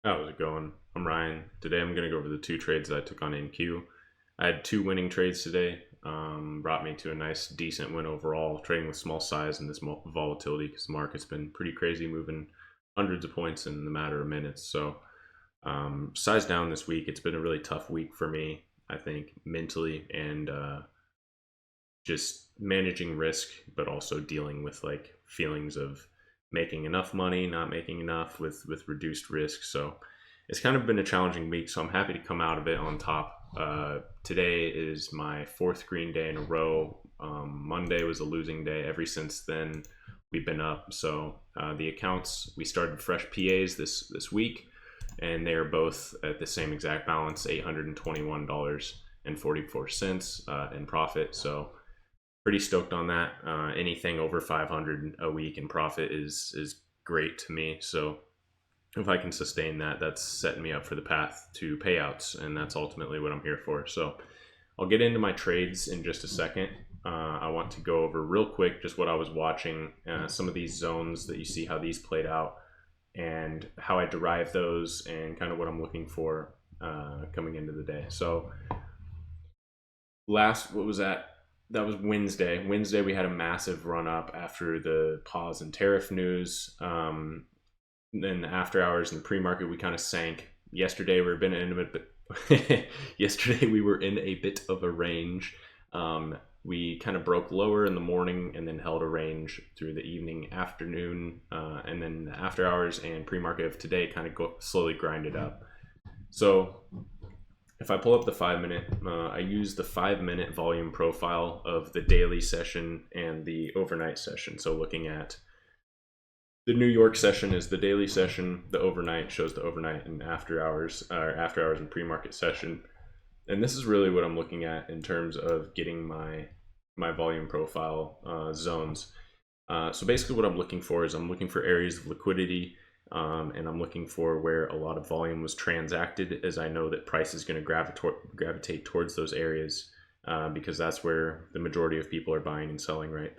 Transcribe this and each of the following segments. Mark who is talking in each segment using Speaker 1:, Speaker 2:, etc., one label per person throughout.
Speaker 1: How's it going? I'm Ryan. Today I'm going to go over the two trades that I took on NQ. I had two winning trades today. Brought me to a nice, decent win overall, trading with small size and this volatility because the market's been pretty crazy, moving hundreds of points in the matter of minutes. So, size down this week. It's been a really tough week for me, I think, mentally and just managing risk, but also dealing with like feelings of making enough money, not making enough with reduced risk. So it's kind of been a challenging week. So I'm happy to come out of it on top. Today is my fourth green day in a row. Monday was a losing day. Ever since then, we've been up. So the accounts, we started fresh PAs this week, and they are both at the same exact balance, $821.44 in profit. So pretty stoked on that. Anything over 500 a week in profit is great to me. So if I can sustain that, that's setting me up for the path to payouts, and that's ultimately what I'm here for. So I'll get into my trades in just a second. I want to go over real quick just what I was watching, some of these zones that you see how these played out, and how I derive those, and kind of what I'm looking for coming into the day. So what was that was Wednesday. Wednesday, we had a massive run up after the pause in tariff news. Then the after hours and the pre market, we kind of sank. Yesterday, we've been in a bit. Yesterday, we were in a bit of a range. We kind of broke lower in the morning and then held a range through the evening, afternoon, and then the after hours and pre market of today kind of slowly grinded up. So if I pull up the 5 minute, I use the 5 minute volume profile of the daily session and the overnight session. So looking at the New York session is the daily session, the overnight shows the overnight and after hours and pre-market session. And this is really what I'm looking at in terms of getting my volume profile zones. So basically what I'm looking for is I'm looking for areas of liquidity, and I'm looking for where a lot of volume was transacted, as I know that price is going to gravitate towards those areas, because that's where the majority of people are buying and selling, right?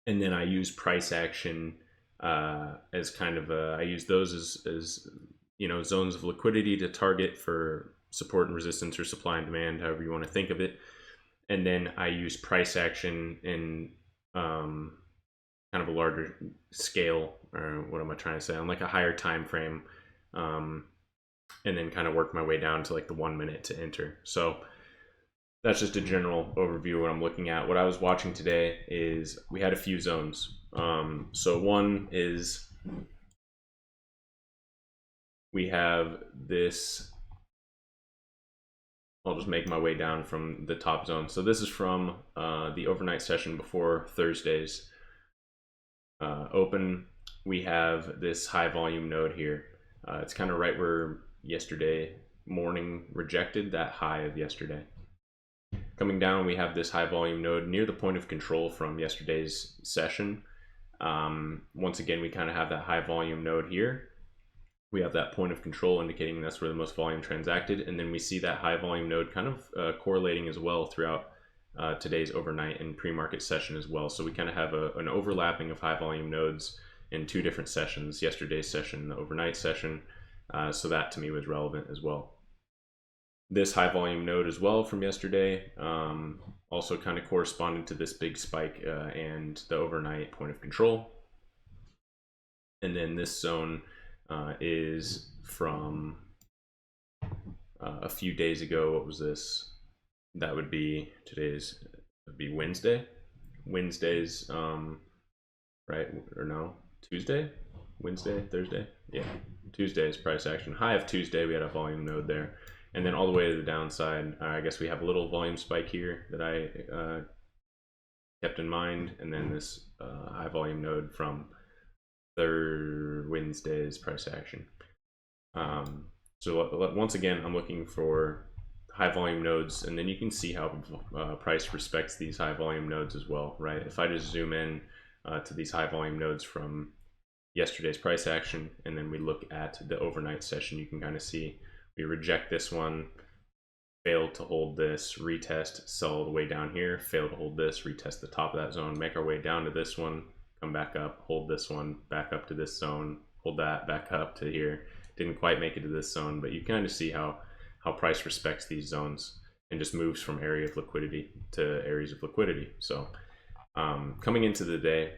Speaker 1: And then I use price action as kind of I use those as zones of liquidity to target for support and resistance, or supply and demand, however you want to think of it. And then I use price action in kind of a larger scale, or what am I trying to say, on like a higher time frame, and then kind of work my way down to like the 1 minute to enter. So that's just a general overview of what I'm looking at. What I was watching today is we had a few zones. So one is we have this. I'll just make my way down from the top zone. So this is from the overnight session before Thursday's open. We have this high volume node here. It's kind of right where yesterday morning rejected that high of yesterday. Coming down, we have this high volume node near the point of control from yesterday's session. Once again, we kind of have that high volume node here. We have that point of control indicating that's where the most volume transacted. And then we see that high volume node kind of correlating as well throughout today's overnight and pre-market session as well. So we kind of have an overlapping of high volume nodes in two different sessions, yesterday's session, the overnight session. So that to me was relevant as well. This high volume node as well from yesterday also kind of corresponded to this big spike and the overnight point of control. And then this zone is from a few days ago. What was this? That would be Wednesday. Wednesday's right, or no, Tuesday, Wednesday, Thursday. Yeah, Tuesday's price action high of Tuesday. We had a volume node there, and then all the way to the downside. I guess we have a little volume spike here that I kept in mind, and then this high volume node from Wednesday's price action. So once again, I'm looking for high volume nodes, and then you can see how price respects these high volume nodes as well, right? If I just zoom in to these high volume nodes from yesterday's price action, and then we look at the overnight session, you can kind of see we reject this one, failed to hold this, retest, sell all the way down here, failed to hold this, retest the top of that zone, make our way down to this one, come back up, hold this one, back up to this zone, hold that back up to here. Didn't quite make it to this zone, but you kind of see how price respects these zones and just moves from area of liquidity to areas of liquidity. So coming into the day,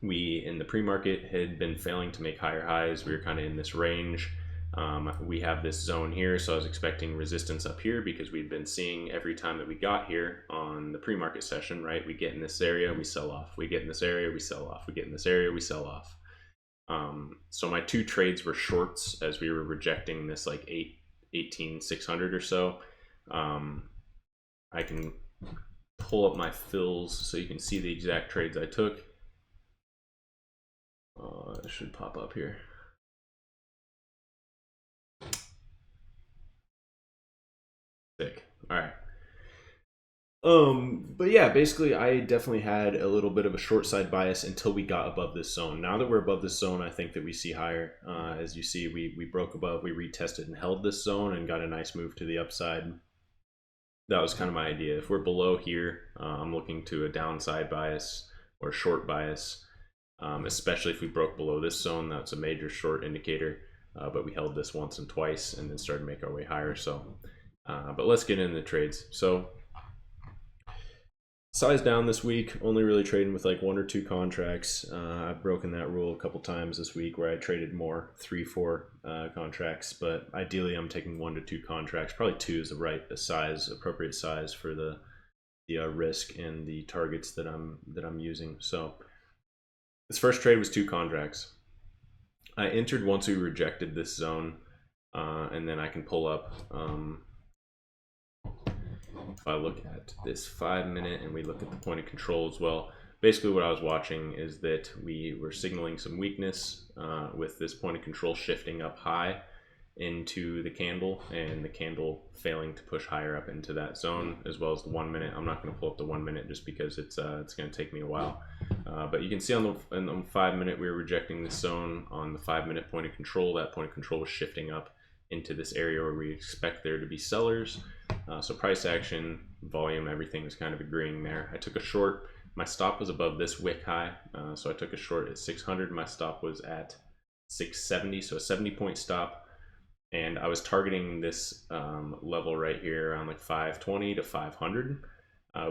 Speaker 1: we in the pre-market had been failing to make higher highs. We were kind of in this range. We have this zone here, so I was expecting resistance up here because we'd been seeing every time that we got here on the pre-market session, right? We get in this area, we sell off. We get in this area, we sell off. We get in this area, we sell off. So my two trades were shorts as we were rejecting this like 18,600 or so. I can pull up my fills so you can see the exact trades I took. It should pop up here. Thick. All right. But yeah, basically I definitely had a little bit of a short side bias until we got above this zone. Now that we're above this zone, I think that we see higher. As you see, we broke above, we retested and held this zone and got a nice move to the upside. That was kind of my idea. If we're below here, I'm looking to a downside bias or short bias, especially if we broke below this zone. That's a major short indicator, but we held this once and twice and then started to make our way higher. So, but let's get into the trades. So size down this week, only really trading with like 1 or 2 contracts. I've broken that rule a couple times this week where I traded more, 3, 4 contracts, but ideally I'm taking 1 to 2 contracts. Probably 2 is the right size, appropriate size for the risk and the targets that I'm using. So this first trade was 2 contracts. I entered once we rejected this zone, and then I can pull up. If I look at this 5-minute and we look at the point of control as well, basically what I was watching is that we were signaling some weakness with this point of control shifting up high into the candle and the candle failing to push higher up into that zone, as well as the 1 minute. I'm not going to pull up the 1 minute just because it's going to take me a while. But you can see on the 5 minute we were rejecting this zone. On the 5 minute point of control, that point of control was shifting up into this area where we expect there to be sellers. So price action, volume, everything was kind of agreeing there. I took a short. My stop was above this wick high, so I took a short at 600. My stop was at 670, so a 70-point stop. And I was targeting this level right here around like 520 to 500.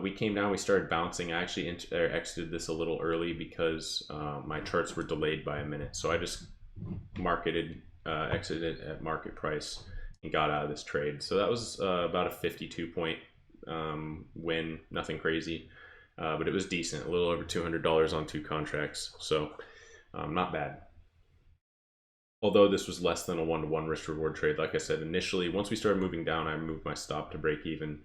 Speaker 1: We came down, we started bouncing. I actually exited this a little early because my charts were delayed by a minute. So I just exited at market price and got out of this trade. So that was about a 52-point win, nothing crazy, but it was decent, a little over $200 on 2 contracts. So not bad. Although this was less than a 1-to-1 risk reward trade. Like I said, initially, once we started moving down, I moved my stop to break even.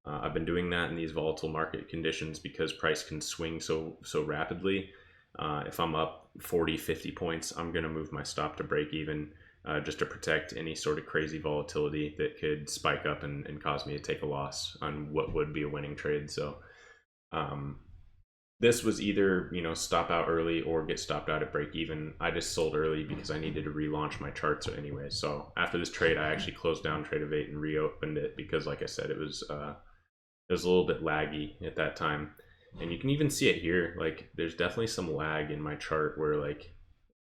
Speaker 1: I've been doing that in these volatile market conditions because price can swing so rapidly. If I'm up 40, 50 points, I'm going to move my stop to break even just to protect any sort of crazy volatility that could spike up and cause me to take a loss on what would be a winning trade. So this was either, stop out early or get stopped out at break even. I just sold early because I needed to relaunch my charts anyway. So after this trade, I actually closed down Tradovate and reopened it because, like I said, it was a little bit laggy at that time. And you can even see it here. Like, there's definitely some lag in my chart where like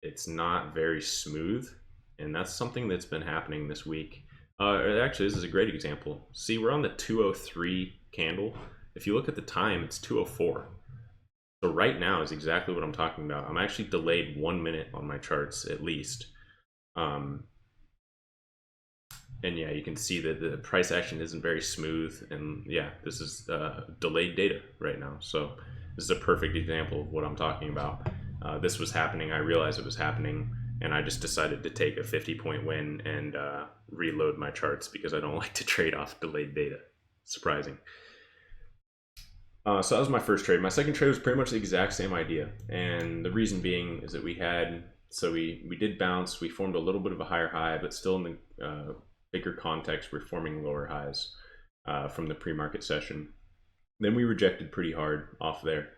Speaker 1: it's not very smooth, and that's something that's been happening this week. Actually, this is a great example. See, we're on the 203 candle. If you look at the time, it's 204. So right now is exactly what I'm talking about. I'm actually delayed 1 minute on my charts at least. And yeah, you can see that the price action isn't very smooth. And yeah, this is delayed data right now. So this is a perfect example of what I'm talking about. This was happening. I realized it was happening, and I just decided to take a 50-point win and reload my charts because I don't like to trade off delayed data. Surprising. So that was my first trade. My second trade was pretty much the exact same idea. And the reason being is that we did bounce. We formed a little bit of a higher high, but still in the bigger context, we're forming lower highs from the pre-market session. Then we rejected pretty hard off there.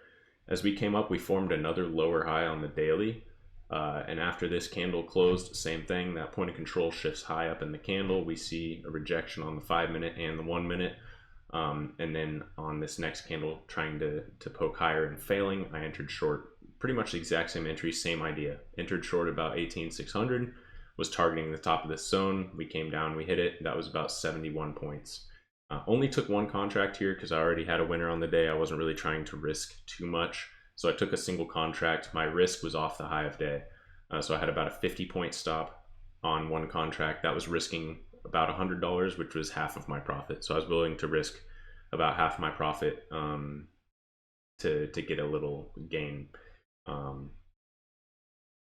Speaker 1: As we came up, we formed another lower high on the daily. And after this candle closed, same thing. That point of control shifts high up in the candle. We see a rejection on the 5 minute and the 1 minute. And then on this next candle, trying to poke higher and failing, I entered short pretty much the exact same entry, same idea. Entered short about 18,600, was targeting the top of this zone. We came down, we hit it. That was about 71 points. Only took one contract here because I already had a winner on the day. I wasn't really trying to risk too much. So I took a single contract. My risk was off the high of day. So I had about a 50-point stop on one contract. That was risking about $100, which was half of my profit. So I was willing to risk about half my profit to get a little gain.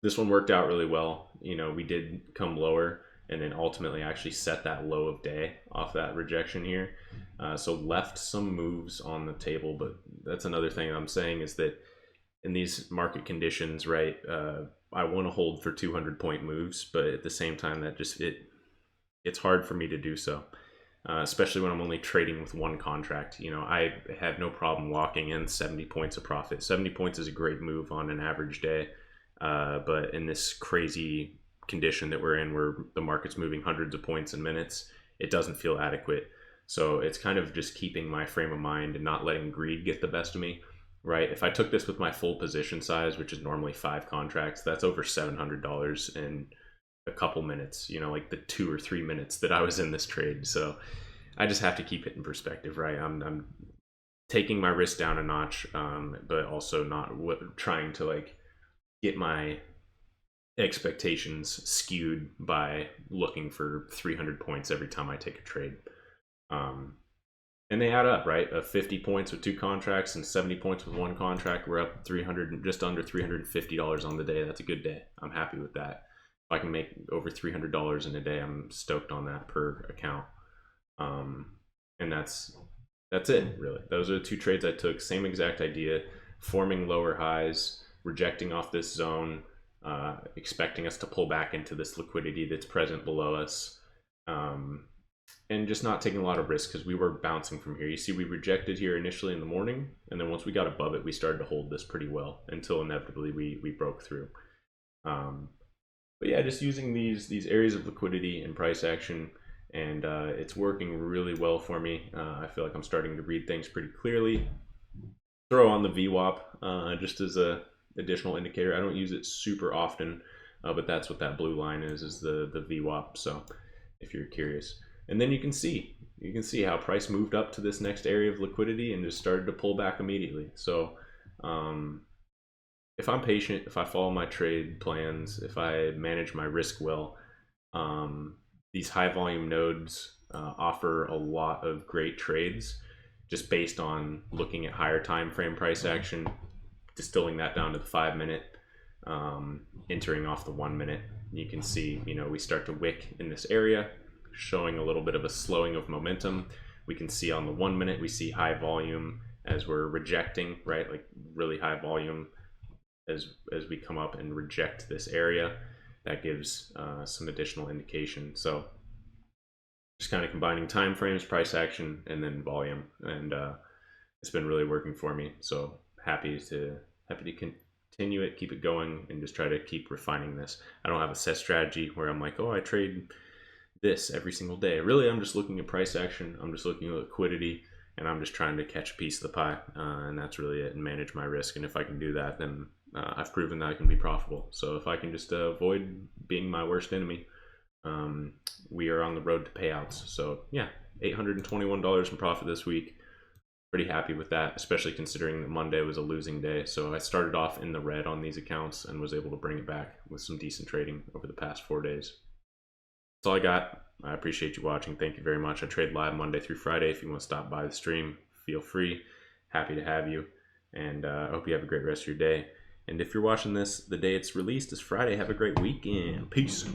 Speaker 1: This one worked out really well. You know, we did come lower and then ultimately actually set that low of day off that rejection here. So left some moves on the table, but that's another thing I'm saying is that in these market conditions, right, I want to hold for 200-point moves, but at the same time, that just it's hard for me to do so, especially when I'm only trading with one contract. You know, I have no problem locking in 70 points of profit. 70 points is a great move on an average day, but in this crazy condition that we're in, where the market's moving hundreds of points in minutes, it doesn't feel adequate. So it's kind of just keeping my frame of mind and not letting greed get the best of me. Right, if I took this with my full position size, which is normally 5 contracts, that's over $700 in a couple minutes, you know, like the 2 or 3 minutes that I was in this trade. So I just have to keep it in perspective, right? I'm taking my risk down a notch, but also not trying to like get my expectations skewed by looking for 300 points every time I take a trade. And they add up, right? 50 points with 2 contracts and 70 points with 1 contract. We're up just under $350 on the day. That's a good day. I'm happy with that. If I can make over $300 in a day, I'm stoked on that per account. And that's it, really. Those are the 2 trades I took. Same exact idea, forming lower highs, rejecting off this zone, expecting us to pull back into this liquidity that's present below us. And just not taking a lot of risk because we were bouncing from here. You see, we rejected here initially in the morning, and then once we got above it, we started to hold this pretty well until inevitably we broke through. But yeah, just using these areas of liquidity and price action, and it's working really well for me. I feel like I'm starting to read things pretty clearly. Throw on the VWAP just as a additional indicator. I don't use it super often, but that's what that blue line is the VWAP. So if you're curious. And then you can see how price moved up to this next area of liquidity and just started to pull back immediately. So if I'm patient, if I follow my trade plans, if I manage my risk well, these high volume nodes offer a lot of great trades just based on looking at higher time frame price action, distilling that down to the 5-minute, entering off the 1-minute. You can see, you know, we start to wick in this area, showing a little bit of a slowing of momentum. We can see on the 1-minute, we see high volume as we're rejecting, right? Like really high volume as we come up and reject this area. That gives some additional indication. So just kind of combining time frames, price action, and then volume. And it's been really working for me. So happy to continue it, keep it going, and just try to keep refining this. I don't have a set strategy where I'm like, oh, I trade this every single day. Really, I'm just looking at price action. I'm just looking at liquidity, and I'm just trying to catch a piece of the pie. And that's really it, and manage my risk. And if I can do that, then I've proven that I can be profitable. So if I can just avoid being my worst enemy, we are on the road to payouts. So yeah, $821 in profit this week. Pretty happy with that, especially considering that Monday was a losing day. So I started off in the red on these accounts and was able to bring it back with some decent trading over the past 4 days. That's all I got. I appreciate you watching. Thank you very much. I trade live Monday through Friday. If you want to stop by the stream, feel free. Happy to have you. And I hope you have a great rest of your day. And if you're watching this the day it's released is Friday, have a great weekend. Peace.